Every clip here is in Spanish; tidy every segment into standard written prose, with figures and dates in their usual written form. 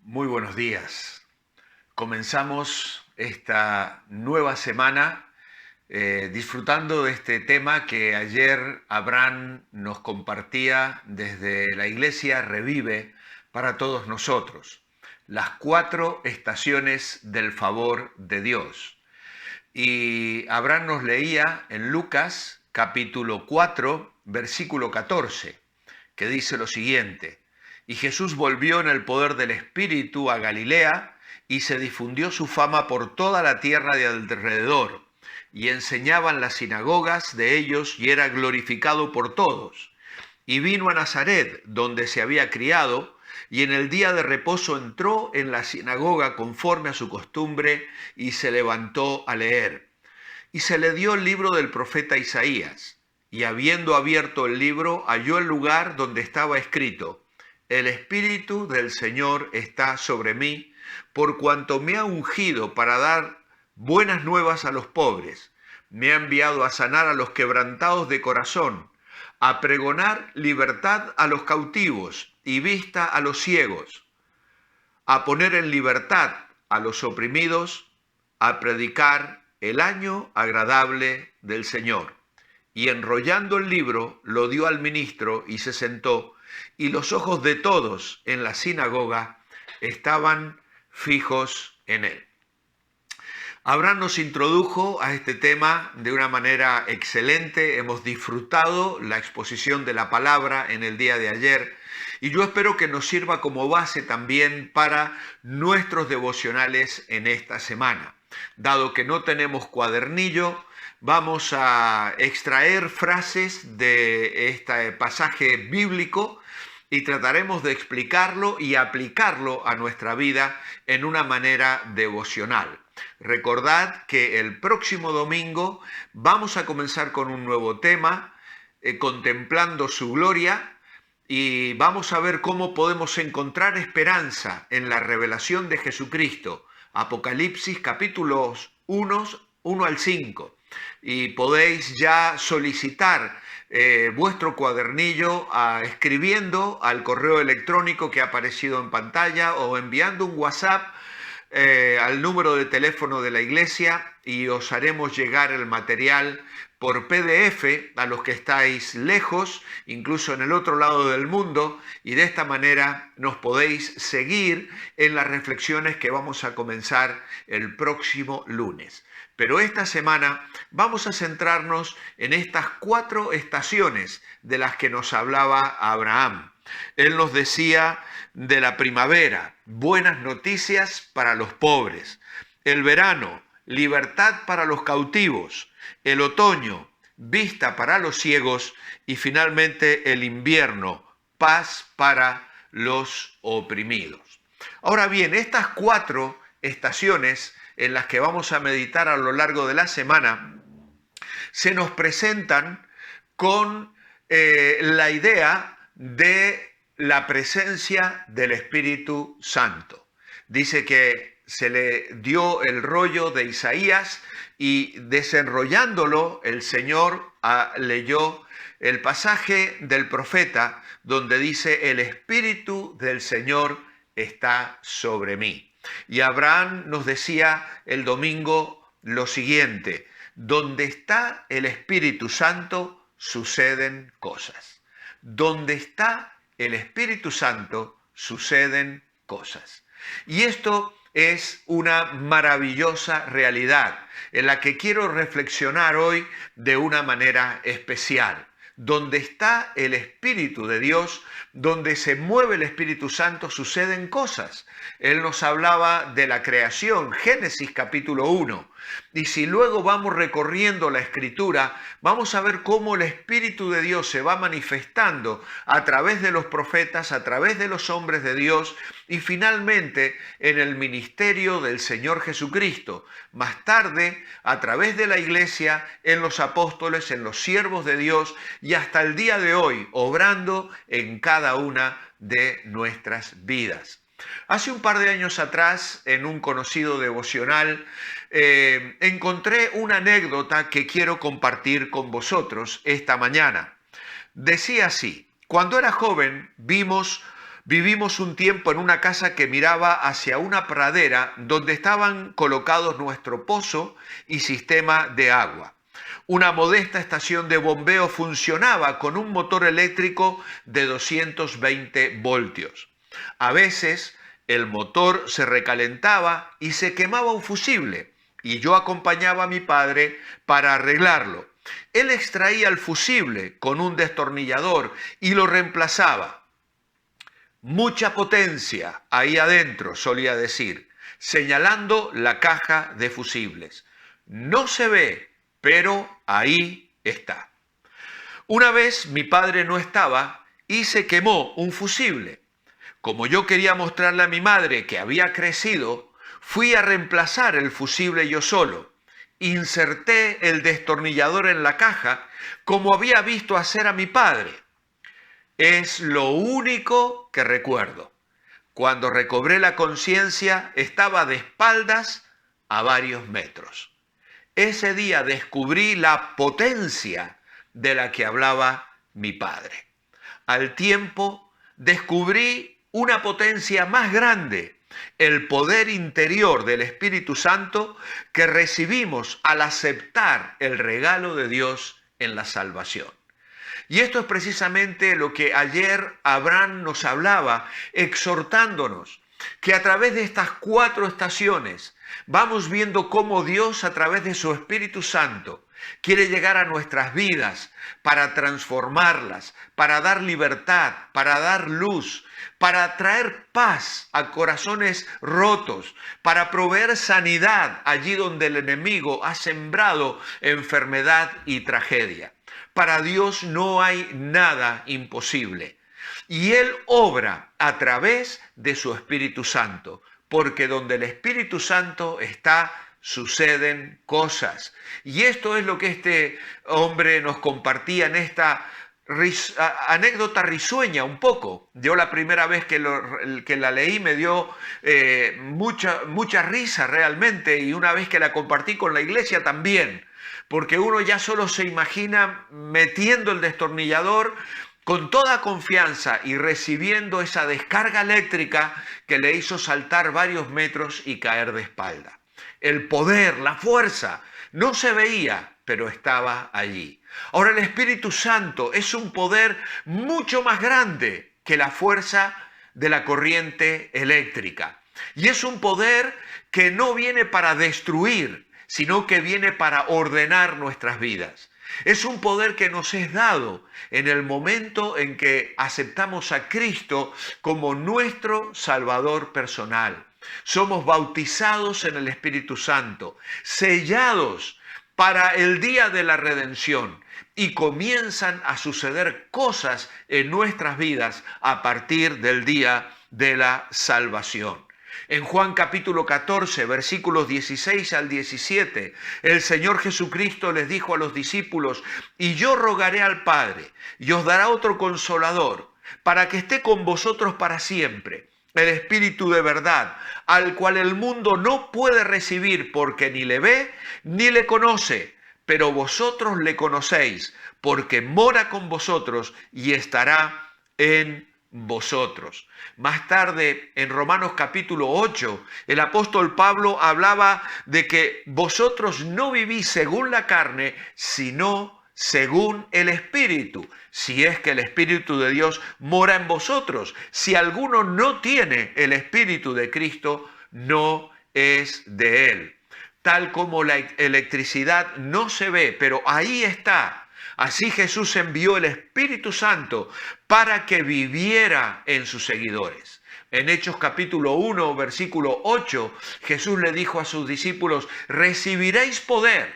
Muy buenos días. Comenzamos esta nueva semana disfrutando de este tema que ayer Abraham nos compartía desde la iglesia Revive para todos nosotros. Las 4 estaciones del favor de Dios. Y Abraham nos leía en Lucas capítulo 4, versículo 14, que dice lo siguiente: y Jesús volvió en el poder del Espíritu a Galilea, y se difundió su fama por toda la tierra de alrededor, y enseñaba en las sinagogas de ellos, y era glorificado por todos. Y vino a Nazaret, donde se había criado, y en el día de reposo entró en la sinagoga conforme a su costumbre, y se levantó a leer. Y se le dio el libro del profeta Isaías, y habiendo abierto el libro, halló el lugar donde estaba escrito: el Espíritu del Señor está sobre mí, por cuanto me ha ungido para dar buenas nuevas a los pobres. Me ha enviado a sanar a los quebrantados de corazón, a pregonar libertad a los cautivos y vista a los ciegos, a poner en libertad a los oprimidos, a predicar el año agradable del Señor. Y enrollando el libro, lo dio al ministro y se sentó, y los ojos de todos en la sinagoga estaban fijos en él. Abraham nos introdujo a este tema de una manera excelente. Hemos disfrutado la exposición de la palabra en el día de ayer, y yo espero que nos sirva como base también para nuestros devocionales en esta semana. Dado que no tenemos cuadernillo, vamos a extraer frases de este pasaje bíblico y trataremos de explicarlo y aplicarlo a nuestra vida en una manera devocional. Recordad que el próximo domingo vamos a comenzar con un nuevo tema, contemplando su gloria, y vamos a ver cómo podemos encontrar esperanza en la revelación de Jesucristo. Apocalipsis capítulos 1 al 5. Y podéis ya solicitar vuestro cuadernillo escribiendo al correo electrónico que ha aparecido en pantalla o enviando un WhatsApp al número de teléfono de la iglesia, y os haremos llegar el material por PDF a los que estáis lejos, incluso en el otro lado del mundo, y de esta manera nos podéis seguir en las reflexiones que vamos a comenzar el próximo lunes. Pero esta semana vamos a centrarnos en estas 4 estaciones de las que nos hablaba Abraham. Él nos decía de la primavera, buenas noticias para los pobres; el verano, libertad para los cautivos; el otoño, vista para los ciegos; y finalmente el invierno, paz para los oprimidos. Ahora bien, estas 4 estaciones en las que vamos a meditar a lo largo de la semana se nos presentan con la idea de la presencia del Espíritu Santo. Dice que se le dio el rollo de Isaías, y desenrollándolo el Señor leyó el pasaje del profeta donde dice: el Espíritu del Señor está sobre mí. Y Abraham nos decía el domingo lo siguiente: donde está el Espíritu Santo suceden cosas. Donde está el Espíritu Santo suceden cosas. Y esto es una maravillosa realidad en la que quiero reflexionar hoy de una manera especial. Donde está el Espíritu de Dios, donde se mueve el Espíritu Santo, suceden cosas. Él nos hablaba de la creación, Génesis capítulo 1. Y si luego vamos recorriendo la Escritura, vamos a ver cómo el Espíritu de Dios se va manifestando a través de los profetas, a través de los hombres de Dios, y finalmente en el ministerio del Señor Jesucristo. Más tarde, a través de la iglesia, en los apóstoles, en los siervos de Dios, y hasta el día de hoy, obrando en cada una de nuestras vidas. Hace un par de años atrás, en un conocido devocional, encontré una anécdota que quiero compartir con vosotros esta mañana. Decía así: cuando era joven vivimos un tiempo en una casa que miraba hacia una pradera donde estaban colocados nuestro pozo y sistema de agua. Una modesta estación de bombeo funcionaba con un motor eléctrico de 220 voltios. A veces el motor se recalentaba y se quemaba un fusible, y yo acompañaba a mi padre para arreglarlo. Él extraía el fusible con un destornillador y lo reemplazaba. Mucha potencia ahí adentro, solía decir, señalando la caja de fusibles. No se ve, pero ahí está. Una vez mi padre no estaba y se quemó un fusible. Como yo quería mostrarle a mi madre que había crecido, fui a reemplazar el fusible yo solo. Inserté el destornillador en la caja como había visto hacer a mi padre. Es lo único que recuerdo. Cuando recobré la conciencia, estaba de espaldas a varios metros. Ese día descubrí la potencia de la que hablaba mi padre. Al tiempo, descubrí una potencia más grande, el poder interior del Espíritu Santo que recibimos al aceptar el regalo de Dios en la salvación. Y esto es precisamente lo que ayer Abraham nos hablaba, exhortándonos que a través de estas 4 estaciones vamos viendo cómo Dios a través de su Espíritu Santo quiere llegar a nuestras vidas para transformarlas, para dar libertad, para dar luz, para traer paz a corazones rotos, para proveer sanidad allí donde el enemigo ha sembrado enfermedad y tragedia. Para Dios no hay nada imposible. Y Él obra a través de su Espíritu Santo, porque donde el Espíritu Santo está, suceden cosas. Y esto es lo que este hombre nos compartía en esta anécdota risueña un poco. Yo la primera vez que la leí me dio mucha risa realmente, y una vez que la compartí con la iglesia también, porque uno ya solo se imagina metiendo el destornillador con toda confianza y recibiendo esa descarga eléctrica que le hizo saltar varios metros y caer de espalda. El poder, la fuerza, no se veía, pero estaba allí. Ahora el Espíritu Santo es un poder mucho más grande que la fuerza de la corriente eléctrica. Y es un poder que no viene para destruir, sino que viene para ordenar nuestras vidas. Es un poder que nos es dado en el momento en que aceptamos a Cristo como nuestro Salvador personal. Somos bautizados en el Espíritu Santo, sellados para el día de la redención, y comienzan a suceder cosas en nuestras vidas a partir del día de la salvación. En Juan capítulo 14, versículos 16 al 17, el Señor Jesucristo les dijo a los discípulos: y yo rogaré al Padre, y os dará otro consolador, para que esté con vosotros para siempre, el Espíritu de verdad, al cual el mundo no puede recibir porque ni le ve ni le conoce, pero vosotros le conocéis, porque mora con vosotros y estará en vosotros. Más tarde, en Romanos capítulo 8, el apóstol Pablo hablaba de que vosotros no vivís según la carne, sino según el Espíritu, si es que el Espíritu de Dios mora en vosotros. Si alguno no tiene el Espíritu de Cristo, no es de él. Tal como la electricidad no se ve, pero ahí está. Así Jesús envió el Espíritu Santo para que viviera en sus seguidores. En Hechos capítulo 1, versículo 8, Jesús le dijo a sus discípulos: recibiréis poder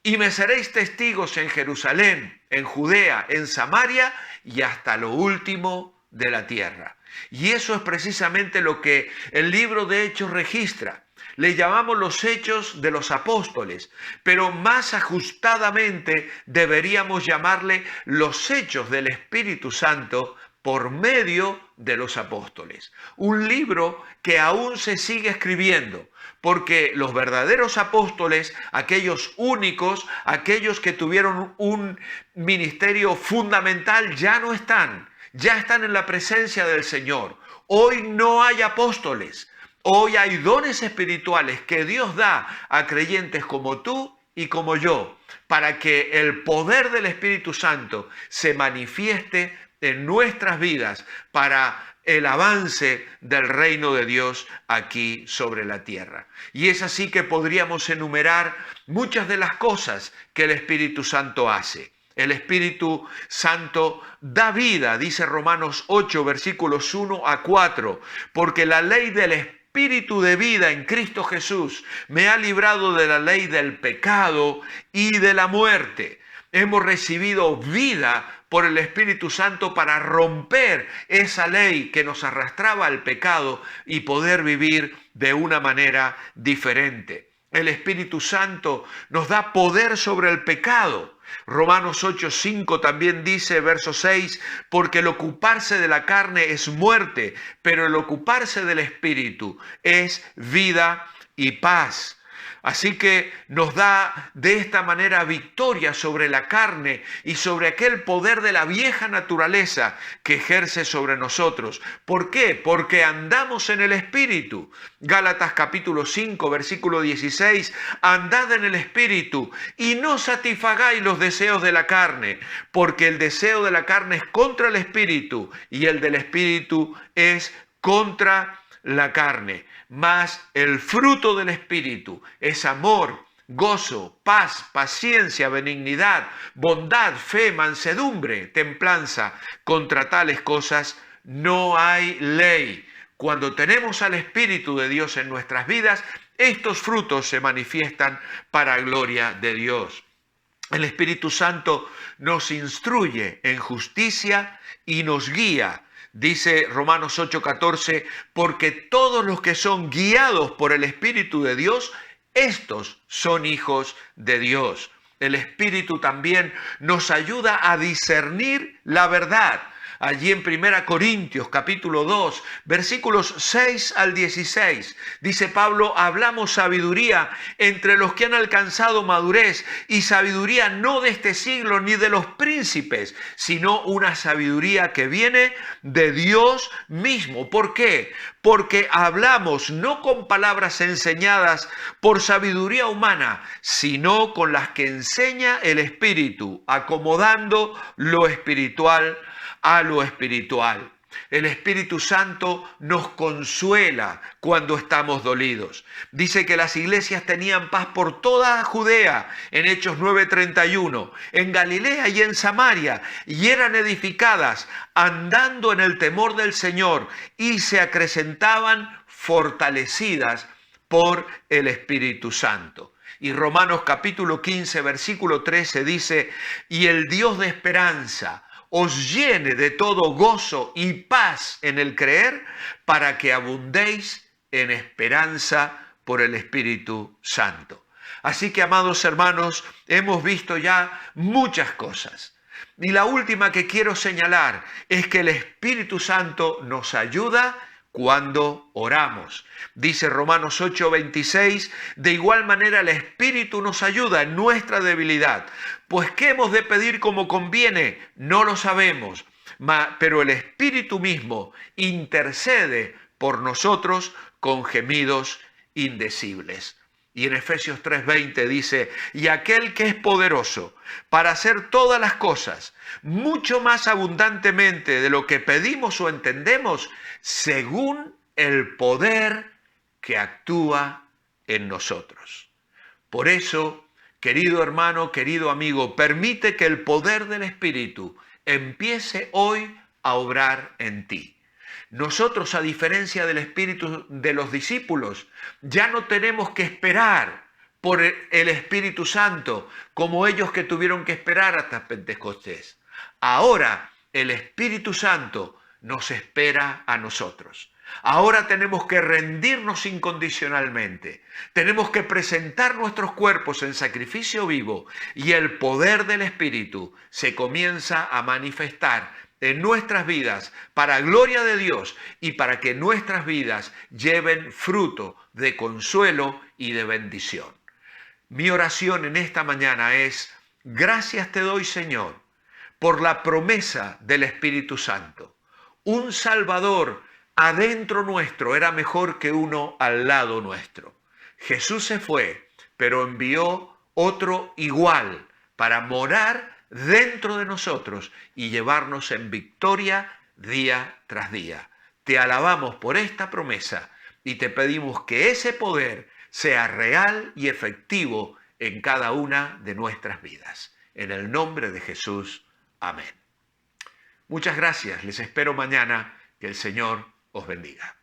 y me seréis testigos en Jerusalén, en Judea, en Samaria y hasta lo último de la tierra. Y eso es precisamente lo que el libro de Hechos registra. Le llamamos los hechos de los apóstoles, pero más ajustadamente deberíamos llamarle los hechos del Espíritu Santo por medio de los apóstoles. Un libro que aún se sigue escribiendo, porque los verdaderos apóstoles, aquellos únicos, aquellos que tuvieron un ministerio fundamental, ya no están. ya están en la presencia del Señor. Hoy no hay apóstoles, hoy hay dones espirituales que Dios da a creyentes como tú y como yo, para que el poder del Espíritu Santo se manifieste en nuestras vidas para el avance del reino de Dios aquí sobre la tierra. Y es así que podríamos enumerar muchas de las cosas que el Espíritu Santo hace. El Espíritu Santo da vida, dice Romanos 8, versículos 1 a 4, porque la ley del Espíritu de vida en Cristo Jesús me ha librado de la ley del pecado y de la muerte. Hemos recibido vida por el Espíritu Santo para romper esa ley que nos arrastraba al pecado y poder vivir de una manera diferente. El Espíritu Santo nos da poder sobre el pecado. Romanos 8:5 también dice, verso 6, porque el ocuparse de la carne es muerte, pero el ocuparse del Espíritu es vida y paz. Así que nos da de esta manera victoria sobre la carne y sobre aquel poder de la vieja naturaleza que ejerce sobre nosotros. ¿Por qué? Porque andamos en el Espíritu. Gálatas capítulo 5, versículo 16, andad en el Espíritu y no satisfagáis los deseos de la carne, porque el deseo de la carne es contra el Espíritu y el del Espíritu es contra la carne. Mas el fruto del Espíritu es amor, gozo, paz, paciencia, benignidad, bondad, fe, mansedumbre, templanza. Contra tales cosas no hay ley. Cuando tenemos al Espíritu de Dios en nuestras vidas, estos frutos se manifiestan para gloria de Dios. El Espíritu Santo nos instruye en justicia y nos guía. Dice Romanos 8:14, porque todos los que son guiados por el Espíritu de Dios, estos son hijos de Dios. El Espíritu también nos ayuda a discernir la verdad. Allí en 1 Corintios capítulo 2, versículos 6 al 16, dice Pablo, hablamos sabiduría entre los que han alcanzado madurez, y sabiduría no de este siglo ni de los príncipes, sino una sabiduría que viene de Dios mismo. ¿Por qué? Porque hablamos no con palabras enseñadas por sabiduría humana, sino con las que enseña el Espíritu, acomodando lo espiritual a lo espiritual. El Espíritu Santo nos consuela cuando estamos dolidos. Dice que las iglesias tenían paz por toda Judea, en Hechos 9:31, en Galilea y en Samaria, y eran edificadas andando en el temor del Señor, y se acrecentaban fortalecidas por el Espíritu Santo. Y Romanos capítulo 15, versículo 13 dice, y el Dios de esperanza os llene de todo gozo y paz en el creer, para que abundéis en esperanza por el Espíritu Santo. Así que, amados hermanos, hemos visto ya muchas cosas. Y la última que quiero señalar es que el Espíritu Santo nos ayuda cuando oramos. Dice Romanos 8:26, de igual manera el Espíritu nos ayuda en nuestra debilidad. Pues ¿qué hemos de pedir como conviene? No lo sabemos, pero el Espíritu mismo intercede por nosotros con gemidos indecibles. Y en Efesios 3:20 dice, y aquel que es poderoso para hacer todas las cosas, mucho más abundantemente de lo que pedimos o entendemos, según el poder que actúa en nosotros. Por eso, querido hermano, querido amigo, permite que el poder del Espíritu empiece hoy a obrar en ti. Nosotros, a diferencia del espíritu de los discípulos, ya no tenemos que esperar por el Espíritu Santo como ellos que tuvieron que esperar hasta Pentecostés. Ahora el Espíritu Santo nos espera a nosotros. Ahora tenemos que rendirnos incondicionalmente. Tenemos que presentar nuestros cuerpos en sacrificio vivo y el poder del Espíritu se comienza a manifestar en nuestras vidas para gloria de Dios y para que nuestras vidas lleven fruto de consuelo y de bendición. Mi oración en esta mañana es, gracias te doy, Señor, por la promesa del Espíritu Santo. Un Salvador adentro nuestro era mejor que uno al lado nuestro. Jesús se fue, pero envió otro igual para morar dentro de nosotros y llevarnos en victoria día tras día. Te alabamos por esta promesa y te pedimos que ese poder sea real y efectivo en cada una de nuestras vidas. En el nombre de Jesús, amén. Muchas gracias, les espero mañana, que el Señor os bendiga.